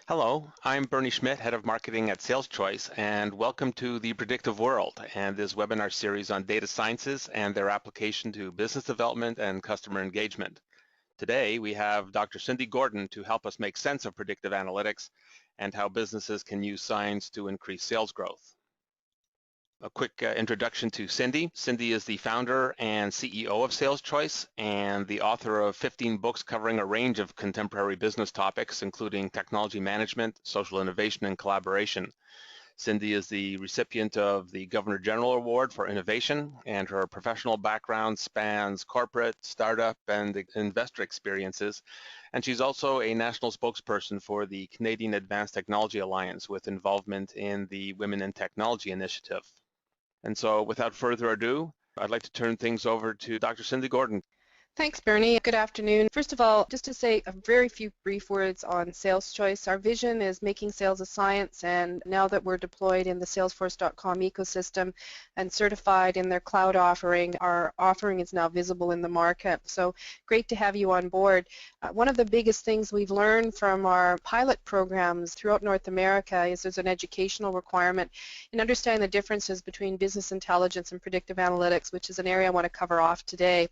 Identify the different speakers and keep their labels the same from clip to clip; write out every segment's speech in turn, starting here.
Speaker 1: Hello, I'm Bernie Schmidt, Head of Marketing at SalesChoice, and welcome to the Predictive World and this webinar series on data sciences and their application to business development and customer engagement. Today, we have Dr. Cindy Gordon to help us make sense of predictive analytics and how businesses can use science to increase sales growth. A quick introduction to Cindy. Cindy is the founder and CEO of SalesChoice and the author of 15 books covering a range of contemporary business topics, including technology management, social innovation, and collaboration. Cindy is the recipient of the Governor General Award for Innovation, and her professional background spans corporate, startup, and investor experiences. And she's also a national spokesperson for the Canadian Advanced Technology Alliance with involvement in the Women in Technology initiative. And so without further ado, I'd like to turn things over to Dr. Cindy Gordon.
Speaker 2: Thanks, Bernie. Good afternoon. First of all, just to say a very few brief words on SalesChoice. Our vision is making sales a science, and now that we're deployed in the Salesforce.com ecosystem and certified in their cloud offering, our offering is now visible in the market. So great to have you on board. One of the biggest things we've learned from our pilot programs throughout North America is there's an educational requirement in understanding the differences between business intelligence and predictive analytics, which is an area I want to cover off today.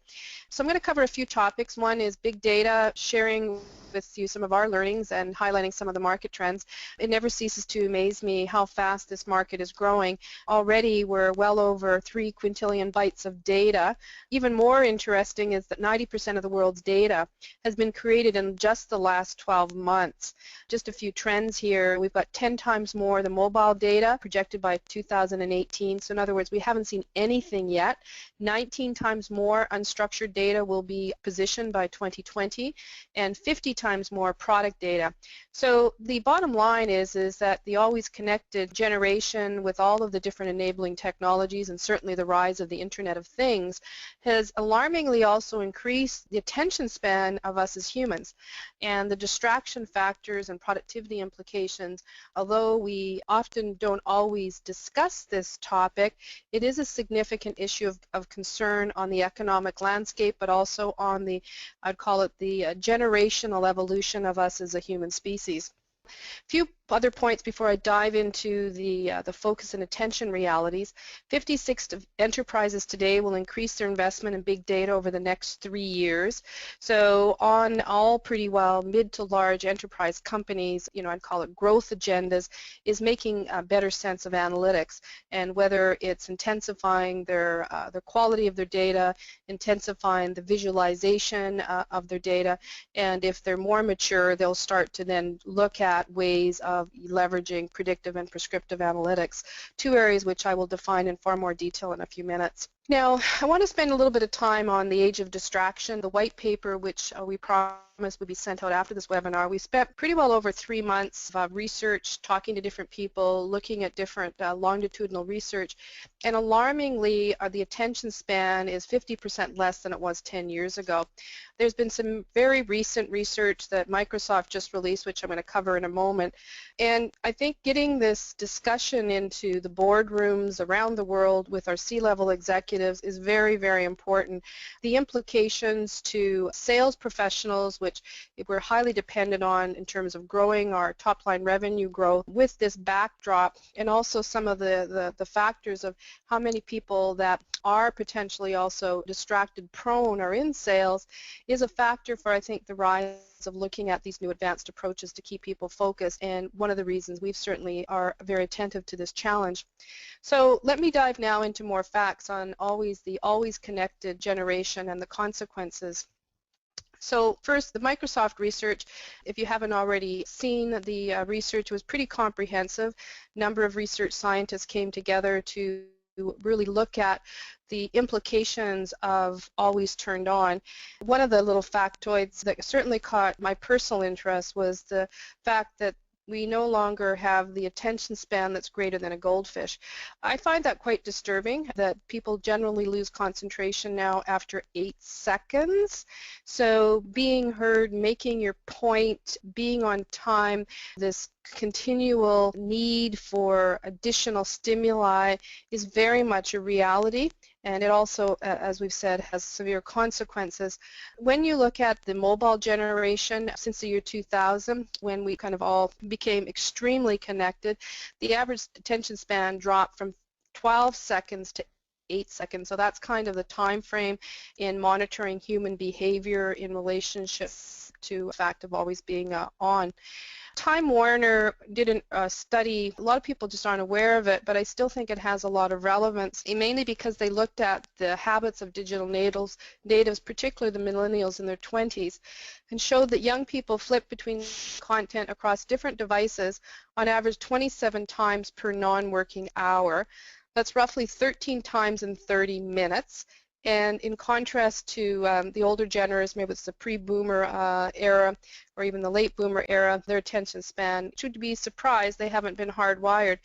Speaker 2: So I'm going to cover a few topics. One is big data, sharing with you some of our learnings and highlighting some of the market trends. It never ceases to amaze me how fast this market is growing. Already we're well over 3 quintillion bytes of data. Even more interesting is that 90% of the world's data has been created in just the last 12 months. Just a few trends here. We've got 10 times more the mobile data projected by 2018. So in other words, we haven't seen anything yet. 19 times more unstructured data will be positioned by 2020, and 50 times more product data. So the bottom line is that the always connected generation with all of the different enabling technologies and certainly the rise of the Internet of Things has alarmingly also increased the attention span of us as humans, and the distraction factors and productivity implications. Although we often don't always discuss this topic, it is a significant issue of concern on the economic landscape, but also on the, I'd call it the generational evolution of us as a human species. A few other points before I dive into the focus and attention realities. 56 enterprises today will increase their investment in big data over the next 3 years. So on all pretty well mid to large enterprise companies, I'd call it growth agendas, is making a better sense of analytics, and whether it's intensifying their quality of their data, intensifying the visualization of their data, and if they're more mature, they'll start to then look at ways of leveraging predictive and prescriptive analytics, two areas which I will define in far more detail in a few minutes. Now, I want to spend a little bit of time on the age of distraction. The white paper, which we promised would be sent out after this webinar, we spent pretty well over 3 months of research, talking to different people, looking at different longitudinal research, and alarmingly, the attention span is 50% less than it was 10 years ago. There's been some very recent research that Microsoft just released, which I'm going to cover in a moment, and I think getting this discussion into the boardrooms around the world with our C-level executives is very, very important. The implications to sales professionals, which we're highly dependent on in terms of growing our top-line revenue growth with this backdrop, and also some of the factors of how many people that are potentially also distracted prone or in sales, is a factor for, I think, the rise of looking at these new advanced approaches to keep people focused, and one of the reasons we certainly are very attentive to this challenge. So let me dive now into more facts on the always connected generation and the consequences. So first, the Microsoft research, if you haven't already seen the research, was pretty comprehensive. A number of research scientists came together to really look at the implications of always turned on. One of the little factoids that certainly caught my personal interest was the fact that we no longer have the attention span that's greater than a goldfish. I find that quite disturbing, that people generally lose concentration now after 8 seconds. So being heard, making your point, being on time, this continual need for additional stimuli is very much a reality, and it also, as we've said, has severe consequences. When you look at the mobile generation since the year 2000, when we kind of all became extremely connected, the average attention span dropped from 12 seconds to 8 seconds. So that's kind of the time frame in monitoring human behavior in relationship to the fact of always being on. Time Warner did a study. A lot of people just aren't aware of it, but I still think it has a lot of relevance, mainly because they looked at the habits of digital natives, particularly the millennials in their 20s, and showed that young people flip between content across different devices on average 27 times per non-working hour. That's roughly 13 times in 30 minutes. And in contrast to the older generation, maybe it's the pre-boomer era or even the late boomer era, their attention span, should be surprised they haven't been hardwired.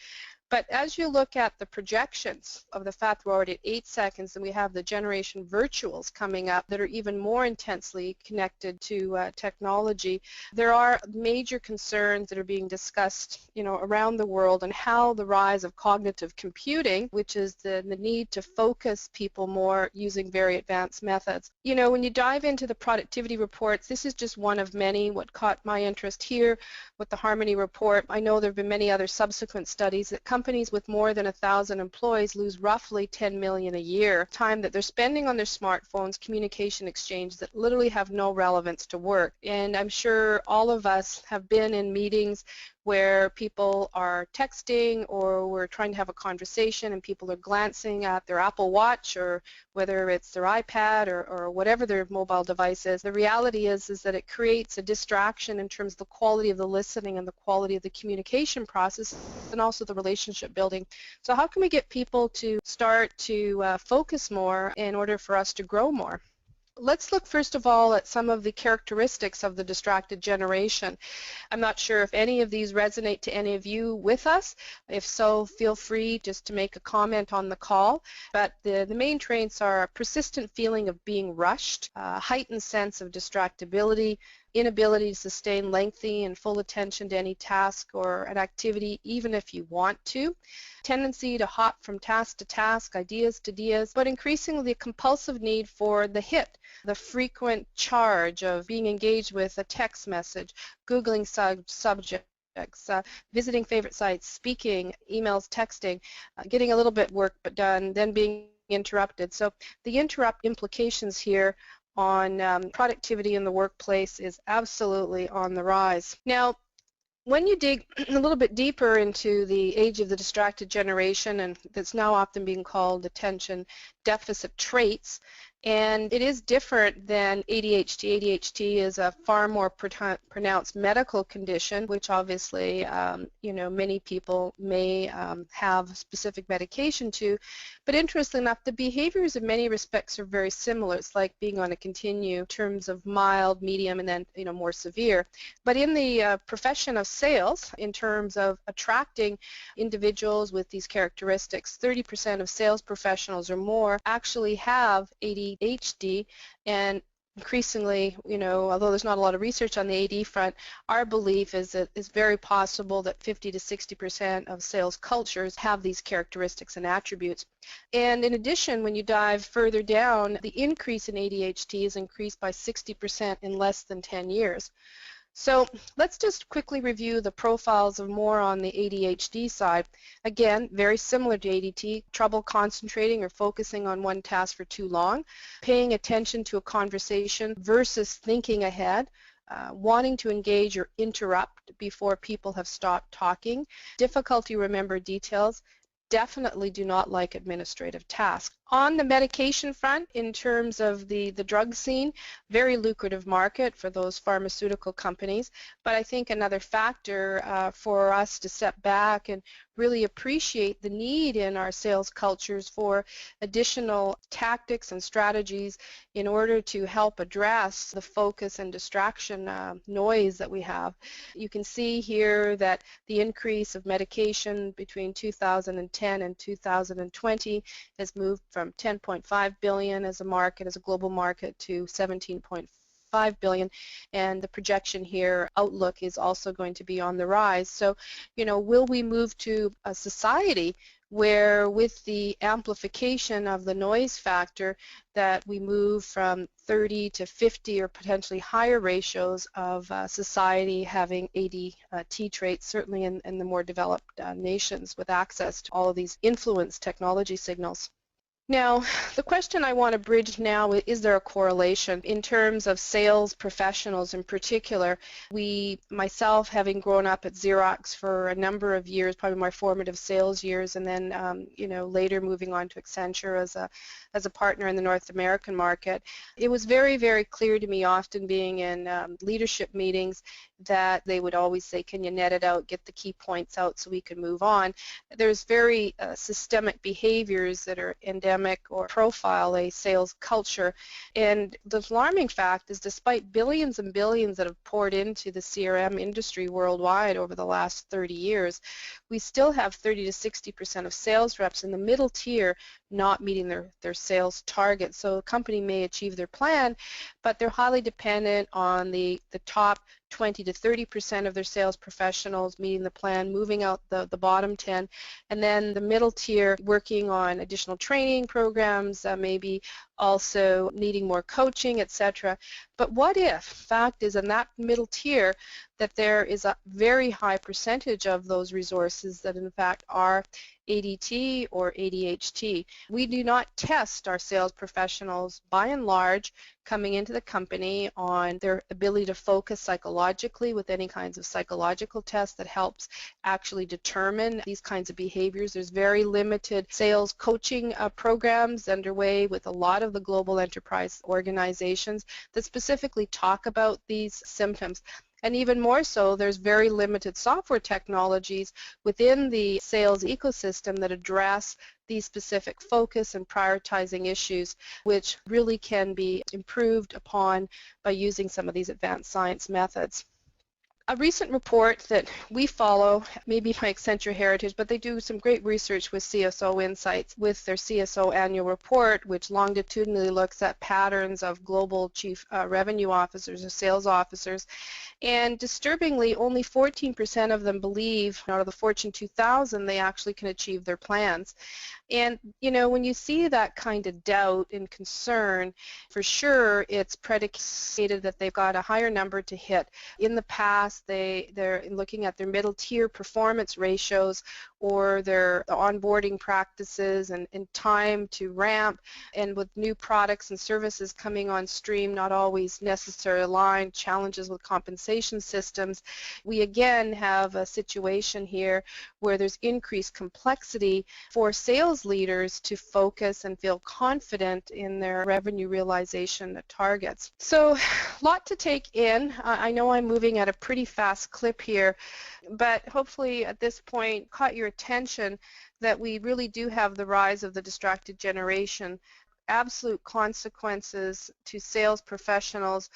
Speaker 2: But as you look at the projections of the fact we're already at 8 seconds and we have the generation virtuals coming up that are even more intensely connected to technology, there are major concerns that are being discussed, around the world on how the rise of cognitive computing, which is the need to focus people more using very advanced methods. When you dive into the productivity reports, this is just one of many. What caught my interest here with the Harmony report, I know there have been many other subsequent studies that companies with more than 1,000 employees lose roughly $10 million a year, time that they're spending on their smartphones, communication exchange that literally have no relevance to work. And I'm sure all of us have been in meetings where people are texting or we're trying to have a conversation and people are glancing at their Apple Watch or whether it's their iPad or whatever their mobile device is. The reality is that it creates a distraction in terms of the quality of the listening and the quality of the communication process and also the relationship building. So how can we get people to start to focus more in order for us to grow more? Let's look first of all at some of the characteristics of the distracted generation. I'm not sure if any of these resonate to any of you with us. If so, feel free just to make a comment on the call. But the main traits are a persistent feeling of being rushed, a heightened sense of distractibility, inability to sustain lengthy and full attention to any task or an activity even if you want to, tendency to hop from task to task, ideas to ideas, but increasingly a compulsive need for the hit, the frequent charge of being engaged with a text message, Googling subjects, visiting favorite sites, speaking, emails, texting, getting a little bit work but done, then being interrupted. So the interrupt implications here on productivity in the workplace is absolutely on the rise. Now, when you dig a little bit deeper into the age of the distracted generation, and that's now often being called attention deficit traits, and it is different than ADHD. ADHD is a far more pronounced medical condition, which obviously, many people may have specific medication to. But interestingly enough, the behaviors in many respects are very similar. It's like being on a continuum in terms of mild, medium, and then more severe. But in the profession of sales, in terms of attracting individuals with these characteristics, 30% of sales professionals or more actually have ADHD, and increasingly, although there's not a lot of research on the AD front, our belief is that it's very possible that 50 to 60% of sales cultures have these characteristics and attributes. And in addition, when you dive further down, the increase in ADHD is increased by 60% in less than 10 years. So let's just quickly review the profiles of more on the ADHD side. Again, very similar to ADT, trouble concentrating or focusing on one task for too long, paying attention to a conversation versus thinking ahead, wanting to engage or interrupt before people have stopped talking, difficulty to remember details, definitely do not like administrative tasks. On the medication front, in terms of the drug scene, very lucrative market for those pharmaceutical companies, but I think another factor for us to step back and really appreciate the need in our sales cultures for additional tactics and strategies in order to help address the focus and distraction noise that we have. You can see here that the increase of medication between 2010 and 2020 has moved from 10.5 billion as a market, as a global market, to 17.4 5 billion, and the projection here, outlook, is also going to be on the rise. So, will we move to a society where, with the amplification of the noise factor, that we move from 30 to 50 or potentially higher ratios of society having ADHD traits, certainly in the more developed nations, with access to all of these influence technology signals. Now, the question I want to bridge now is there a correlation in terms of sales professionals in particular? Myself, having grown up at Xerox for a number of years, probably my formative sales years, and then later moving on to Accenture as a partner in the North American market, it was very, very clear to me, often being in leadership meetings, that they would always say, can you net it out, get the key points out so we can move on. There's very systemic behaviors that are endemic or profile a sales culture, and the alarming fact is, despite billions and billions that have poured into the CRM industry worldwide over the last 30 years, we still have 30 to 60% of sales reps in the middle tier not meeting their sales target. So a company may achieve their plan, but they're highly dependent on the top 20 to 30% of their sales professionals meeting the plan, moving out the bottom 10, and then the middle tier working on additional training programs, maybe also needing more coaching, etc. But what if, fact is, in that middle tier, that there is a very high percentage of those resources that in fact are ADT or ADHD. We do not test our sales professionals, by and large, coming into the company on their ability to focus psychologically with any kinds of psychological tests that helps actually determine these kinds of behaviors. There's very limited sales coaching programs underway with a lot of the global enterprise organizations that specifically talk about these symptoms. And even more so, there's very limited software technologies within the sales ecosystem that address these specific focus and prioritizing issues, which really can be improved upon by using some of these advanced science methods. A recent report that we follow, maybe my Accenture heritage, but they do some great research with CSO Insights with their CSO annual report, which longitudinally looks at patterns of global chief revenue officers or sales officers. And disturbingly, only 14% of them believe, out of the Fortune 2000, they actually can achieve their plans. And, when you see that kind of doubt and concern, for sure it's predicated that they've got a higher number to hit. In the past, they're looking at their middle tier performance ratios or their onboarding practices and time to ramp, and with new products and services coming on stream, not always necessarily aligned, challenges with compensation systems. We again have a situation here where there's increased complexity for sales leaders to focus and feel confident in their revenue realization targets. So, a lot to take in. I know I'm moving at a pretty fast clip here, but hopefully at this point caught your attention that we really do have the rise of the distracted generation. Absolute consequences to sales professionals.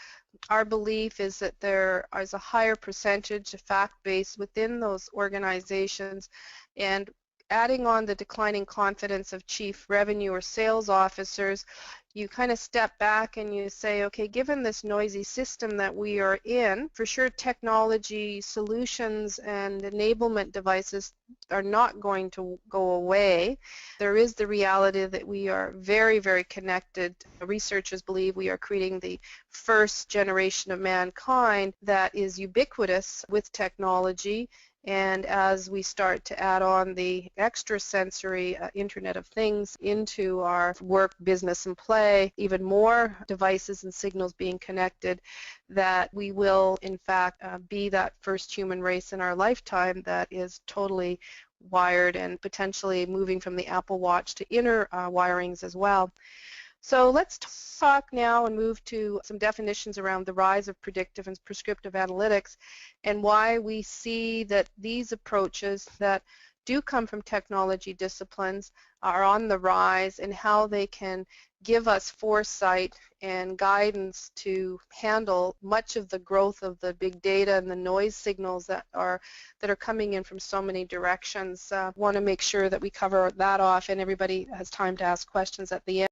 Speaker 2: Our belief is that there is a higher percentage of fact-based within those organizations, and adding on the declining confidence of chief revenue or sales officers, you kind of step back and you say, okay, given this noisy system that we are in, for sure technology solutions and enablement devices are not going to go away. There is the reality that we are very, very connected. Researchers believe we are creating the first generation of mankind that is ubiquitous with technology. And as we start to add on the extrasensory Internet of Things into our work, business, and play, even more devices and signals being connected, that we will, in fact, be that first human race in our lifetime that is totally wired and potentially moving from the Apple Watch to inner wirings as well. So let's talk now and move to some definitions around the rise of predictive and prescriptive analytics and why we see that these approaches that do come from technology disciplines are on the rise, and how they can give us foresight and guidance to handle much of the growth of the big data and the noise signals that are coming in from so many directions. Want to make sure that we cover that off and everybody has time to ask questions at the end.